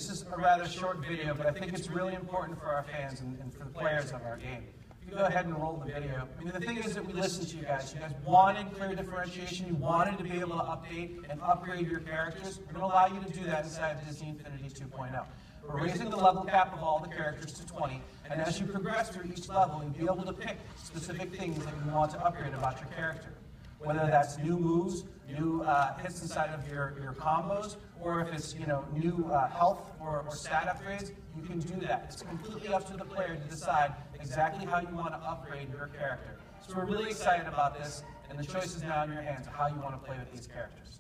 this is a rather short video, but I think it's really important for our fans and for the players of our game. You can go ahead and roll the video. I mean, the thing is that we listened to you guys. You guys wanted clear differentiation. You wanted to be able to update and upgrade your characters. We're going to allow you to do that inside Disney Infinity 2.0. We're raising the level cap of all the characters to 20, and as you progress through each level, you'll be able to pick specific things that you want to upgrade about your character. Whether that's new moves, new hits inside of your combos, or if it's new health or stat upgrades, you can do that. It's completely up to the player to decide exactly how you want to upgrade your character. So we're really excited about this, and the choice is now in your hands of how you want to play with these characters.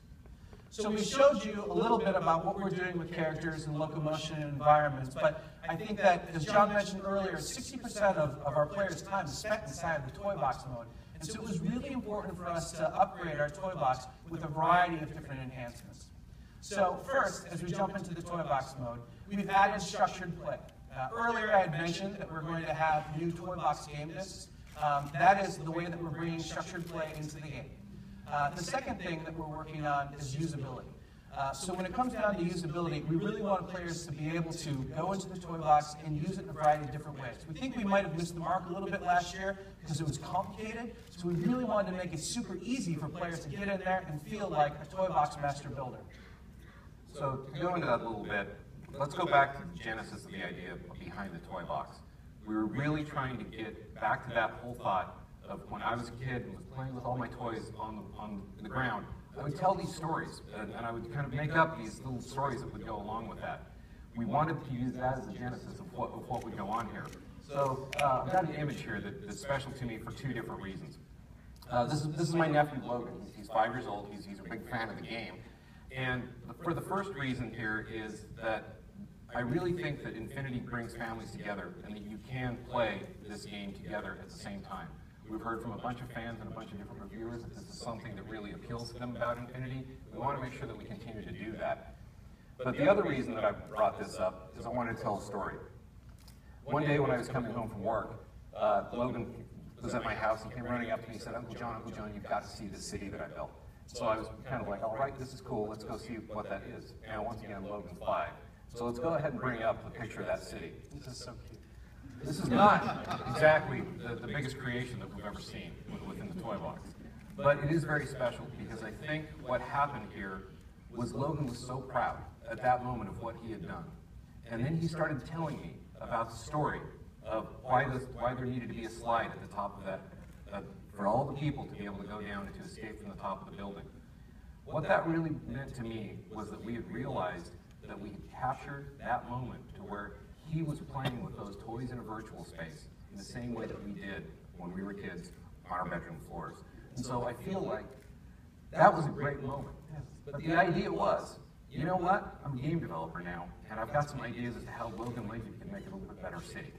So we showed you a little bit about what we're doing with characters and locomotion and environments, but I think that, as John mentioned earlier, 60% of our players' time is spent inside of the toy box mode. And so it was really important for us to upgrade our toy box with a variety of different enhancements. So first, as we jump into the toy box mode, we've added structured play. Earlier I had mentioned that we're going to have new toy box game discs. That is the way that we're bringing structured play into the game. The second thing that we're working on is usability. So when it comes down to usability, we really want players to be able to go into the toy box and use it in a variety of different ways. We think we might have missed the mark a little bit last year because it was complicated, so we really wanted to make it super easy for players to get in there and feel like a toy box master builder. So to go into that a little bit, let's go back to the genesis of the idea behind the toy box. We were really trying to get back to that whole thought of when I was a kid and was playing with all my toys on the ground. I would tell these stories, and I would kind of make up these little stories that would go along with that. We wanted to use that as the genesis of what would go on here. So I've got an image here that's special to me for two different reasons. This is my nephew Logan. He's 5 years old. He's a big fan of the game. And for the first reason here is that I really think that Infinity brings families together and that you can play this game together at the same time. We've heard from a bunch of fans and a bunch of different reviewers that this is something that really appeals to them about Infinity. We want to make sure that we continue to do that. But the other reason that I brought this up is I wanted to tell a story. One day when I was coming home from work, Logan was at my house. He came running up to me and said, Uncle John, you've got to see this city that I built. So I was kind of like, all right, this is cool. Let's go see what that is. And once again, Logan's 5. So let's go ahead and bring up the picture of that city. This is so cute. This is not exactly the biggest creation that we've ever seen within the toy box. But it is very special because I think what happened here was Logan was so proud at that moment of what he had done. And then he started telling me about the story of why there needed to be a slide at the top of that, for all the people to be able to go down and to escape from the top of the building. What that really meant to me was that we had realized that we had captured that moment to where he was playing with those toys in a virtual space in the same way that we did when we were kids on our bedroom floors. And so I feel like that was a great moment. But the idea was, you know what? I'm a game developer now, and I've got some ideas as to how Logan Lake can make it a little bit better city.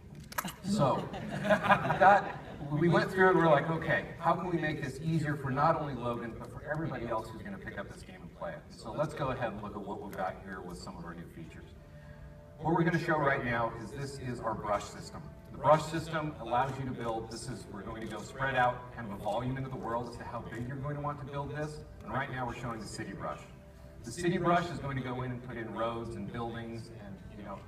So we went through it and we're like, okay, how can we make this easier for not only Logan, but for everybody else who's going to pick up this game and play it? So let's go ahead and look at what we've got here with some of our new features. What we're going to show right now is this is our brush system. The brush system allows you to build, we're going to go spread out kind of a volume into the world as to how big you're going to want to build this. And right now we're showing the city brush. The city brush is going to go in and put in roads and buildings and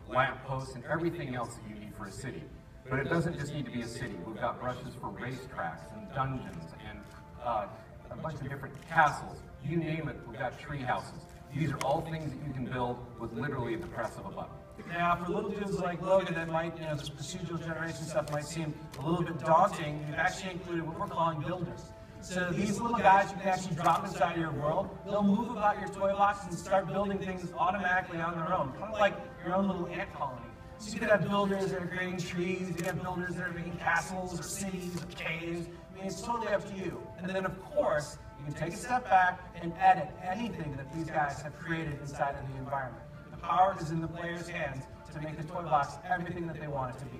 lamp posts and everything else that you need for a city. But it doesn't just need to be a city. We've got brushes for racetracks and dungeons and a bunch of different castles. You name it, we've got tree houses. These are all things that you can build with literally the press of a button. Now, for little dudes like Logan that might, this procedural generation stuff might seem a little bit daunting, we've actually included what we're calling builders. So these little guys you can actually drop inside your world. They'll move about your toy box and start building things automatically on their own, kind of like your own little ant colony. So you could have builders that are creating trees, you could have builders that are making castles or cities or caves. I mean, it's totally up to you. And then, of course, you can take a step back and edit anything that these guys have created inside of the environment. The power is in the player's hands to make the toy box everything that they want it to be.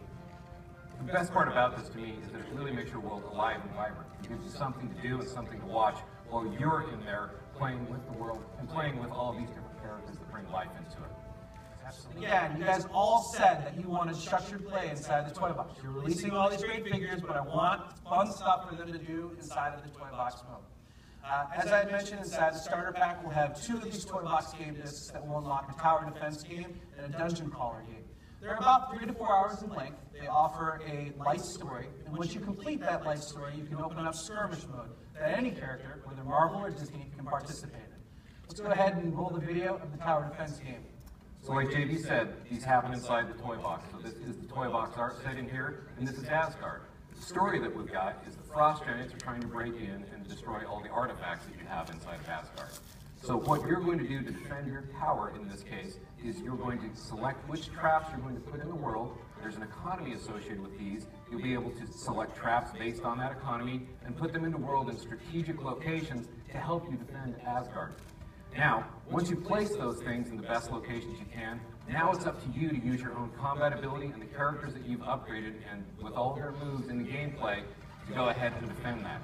The best part about this to me is that it really makes your world alive and vibrant. It gives you something to do and something to watch while you're in there playing with the world and playing with all these different characters that bring life into it. Absolutely. Yeah, you guys all said that you wanted structured play inside the toy box. You're releasing all these great figures, but I want fun stuff for them to do inside of the toy box mode. As I had mentioned, inside the starter pack, we'll have 2 of these toy box game discs that will unlock a tower defense game and a dungeon crawler game. They're about 3 to 4 hours in length. They offer a light story, and once you complete that light story, you can open up skirmish mode that any character, whether Marvel or Disney, can participate in. Let's go ahead and roll the video of the tower defense game. So like JB said, these happen inside the toy box. So this is the toy box art set in here, and this is Asgard. The story that we've got is the Frost Giants are trying to break in and destroy all the artifacts that you have inside of Asgard. So what you're going to do to defend your tower in this case is you're going to select which traps you're going to put in the world. There's an economy associated with these. You'll be able to select traps based on that economy and put them in the world in strategic locations to help you defend Asgard. Now, once you place those things in the best locations you can, now it's up to you to use your own combat ability and the characters that you've upgraded and with all their moves in the gameplay to go ahead and defend that.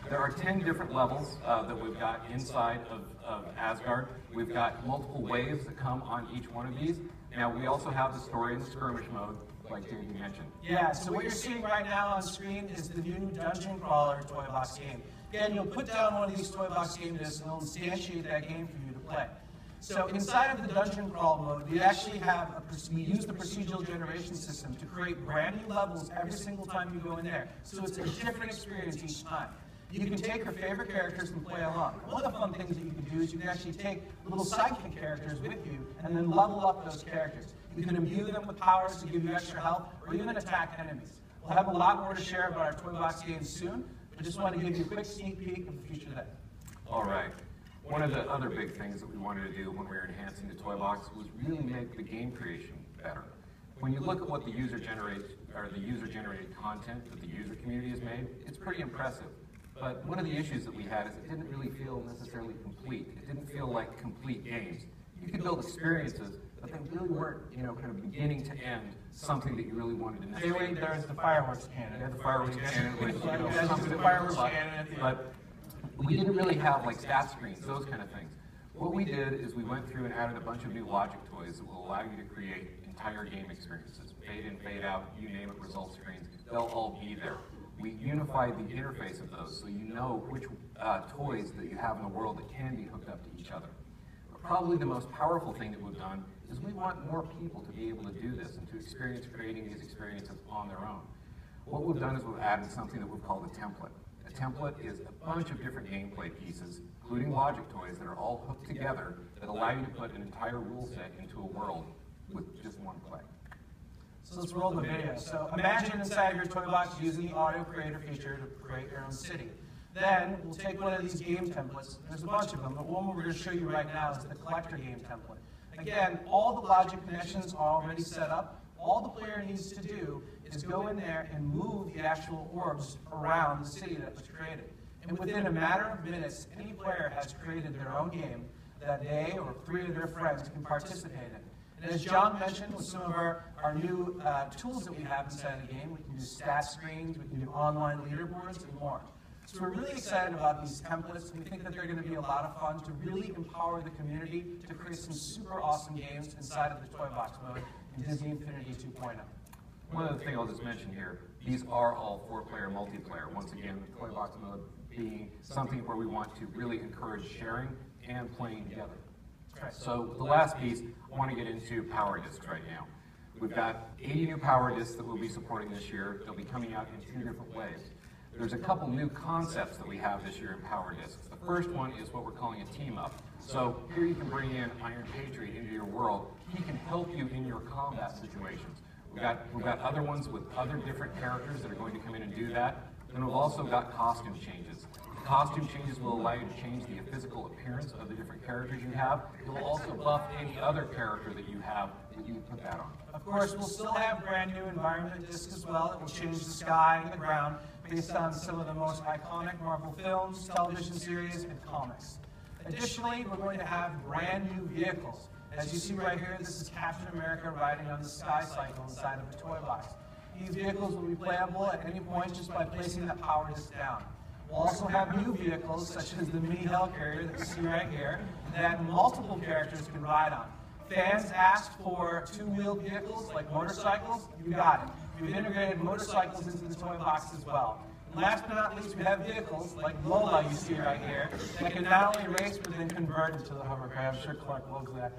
There are 10 different levels that we've got inside of Asgard. We've got multiple waves that come on each one of these. Now, we also have the story in the skirmish mode, like JB mentioned. Yeah, so what you're seeing right now on screen is the new Dungeon Crawler toy box game. Again, you'll put down one of these toy box game discs and it'll instantiate that game for you to play. So inside of the Dungeon Crawl mode, we actually have, we use the procedural generation system to create brand new levels every single time you go in there. So it's a different experience each time. You can take your favorite characters and play along. One of the fun things that you can do is you can actually take little sidekick characters with you and then level up those characters. You can imbue them with powers to give you extra health or even attack enemies. We'll have a lot more to share about our toy box games soon, but just want to give you a quick sneak peek of the future today. All right. One of the other big things that we wanted to do when we were enhancing the toy box was really make the game creation better. When you look at what the user-generated content that the user community has made, it's pretty impressive. But one of the issues that we had is it didn't really feel necessarily complete. It didn't feel like complete games. You could build experiences, but they really weren't, kind of beginning to end, something that you really wanted to necessarily. Wait, there's the fireworks cannon. Yeah, the fireworks cannon, which, something the that fireworks we cannon. but we didn't really have like stat screens, those kind of things. What we did is we went through and added a bunch of new logic toys that will allow you to create entire game experiences. Fade in, fade out, you name it, result screens, they'll all be there. We unified the interface of those so you know which toys that you have in the world that can be hooked up to each other. But probably the most powerful thing that we've done is we want more people to be able to do this and to experience creating these experiences on their own. What we've done is we've added something that we've called a template. A template is a bunch of different gameplay pieces, including logic toys, that are all hooked together that allow you to put an entire rule set into a world with just one click. So let's roll the video. So imagine inside your toy box using the auto creator feature to create your own city. Then we'll take one of these game templates. There's a bunch of them, but one we're going to show you right now is the collector game template. Again, all the logic connections are already set up. All the player needs to do is go in there and move the actual orbs around the city that was created. And within a matter of minutes, any player has created their own game that they or 3 of their friends can participate in. And as John mentioned, with some of our new tools that we have inside the game, we can do stat screens, we can do online leaderboards, and more. So we're really excited about these templates, and we think that they're going to be a lot of fun to really empower the community to create some super awesome games inside of the toy box mode in Disney Infinity 2.0. One other thing I'll just mention here, these are all 4-player multiplayer. Once again, the toy box mode being something where we want to really encourage sharing and playing together. So the last piece, I want to get into power discs right now. We've got 80 new power discs that we'll be supporting this year. They'll be coming out in 2 different ways. There's a couple new concepts that we have this year in power discs. The first one is what we're calling a team up. So here you can bring in Iron Patriot into your world. He can help you in your combat situations. We've got other ones with other different characters that are going to come in and do that. Then we've also got costume changes. Costume changes will allow you to change the physical appearance of the different characters you have. It will also buff any other character that you have that you put that on. Of course, we'll still have brand new environment discs as well. It will change the sky and the ground based on some of the most iconic Marvel films, television series, and comics. Additionally, we're going to have brand new vehicles. As you see right here, this is Captain America riding on the Sky Cycle inside of a toy box. These vehicles will be playable at any point just by placing that power disc down. We'll also have new vehicles, such as the mini helicarrier that you see right here, that multiple characters can ride on. Fans asked for 2-wheeled vehicles like motorcycles. You got it. We've integrated motorcycles into the toy box as well. And last but not least, we have vehicles like Lola you see right here that can not only race but then convert into the hovercraft. I'm sure Clark loves that.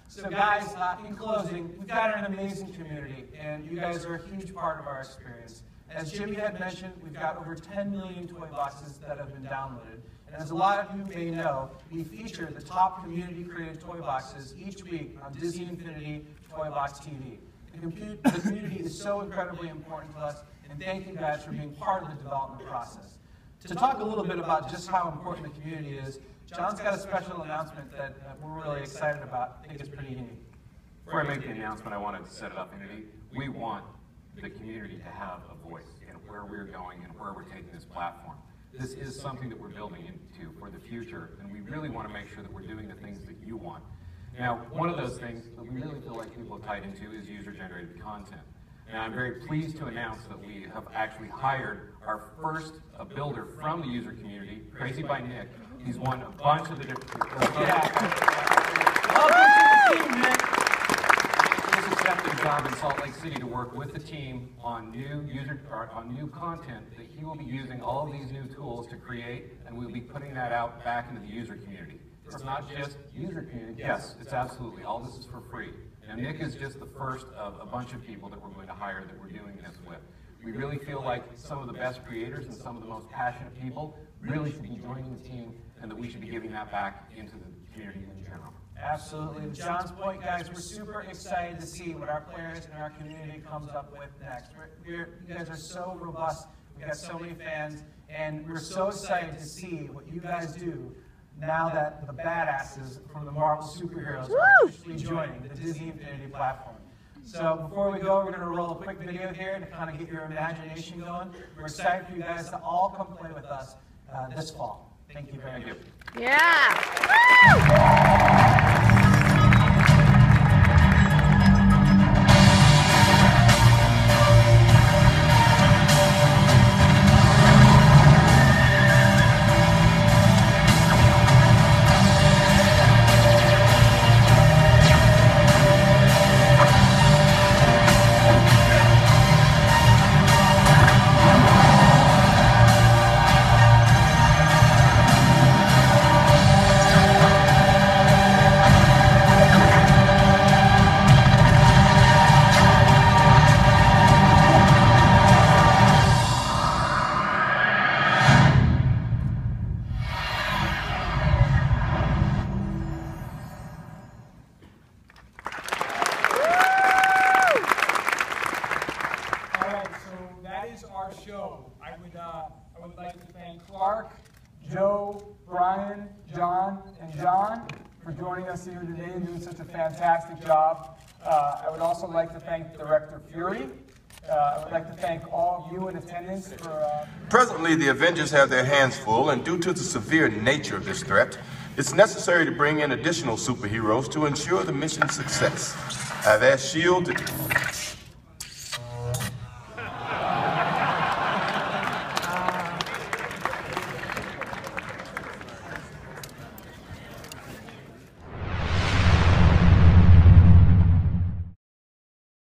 So guys, in closing, we've got an amazing community, and you guys are a huge part of our experience. As Jimmy had mentioned, we've got over 10 million toy boxes that have been downloaded. And as a lot of you may know, we feature the top community-created toy boxes each week on Disney Infinity Toy Box TV. The community is so incredibly important to us, and thank you guys for being part of the development process. To talk a little bit about just how important the community is, John's got a special announcement that we're really excited about. I think it's pretty unique. Before I make the announcement, I wanted to set it up, Unity. We want the community to have a voice in where we're going and where we're taking this platform. This is something that we're building into for the future, and we really want to make sure that we're doing the things that you want. Now, one of those things that we really feel like people are tied into is user-generated content. And I'm very pleased to announce that we have actually hired our first builder from the user community, Crazy by Nick. He's won a bunch of the different... Welcome to the team, Nick. He's accepted a job in Salt Lake City to work with the team on new content that he will be using all of these new tools to create, and we'll be putting that out back into the user community. It's not just user community. Yes, it's absolutely. All this is for free. And Nick is just the first of a bunch of people that we're going to hire that we're doing this with. We really feel like some of the best creators and some of the most passionate people really should be joining the team, and that we should be giving that back into the community in general. Absolutely. To John's point, guys, we're super excited to see what our players and our community comes up with next. You guys are so robust. We've got so many fans, and we're so excited to see what you guys do now that the badasses from the Marvel superheroes are officially joining the Disney Infinity platform. So before we go, we're going to roll a quick video here to kind of get your imagination going. We're excited for you guys to all come play with us this fall. Thank you very much. Yeah. I would like to thank Clark, Joe, Brian, John, and John for joining us here today and doing such a fantastic job. I would also like to thank Director Fury. I would like to thank all of you in attendance for... Presently, the Avengers have their hands full, and due to the severe nature of this threat, it's necessary to bring in additional superheroes to ensure the mission's success. I've asked S.H.I.E.L.D.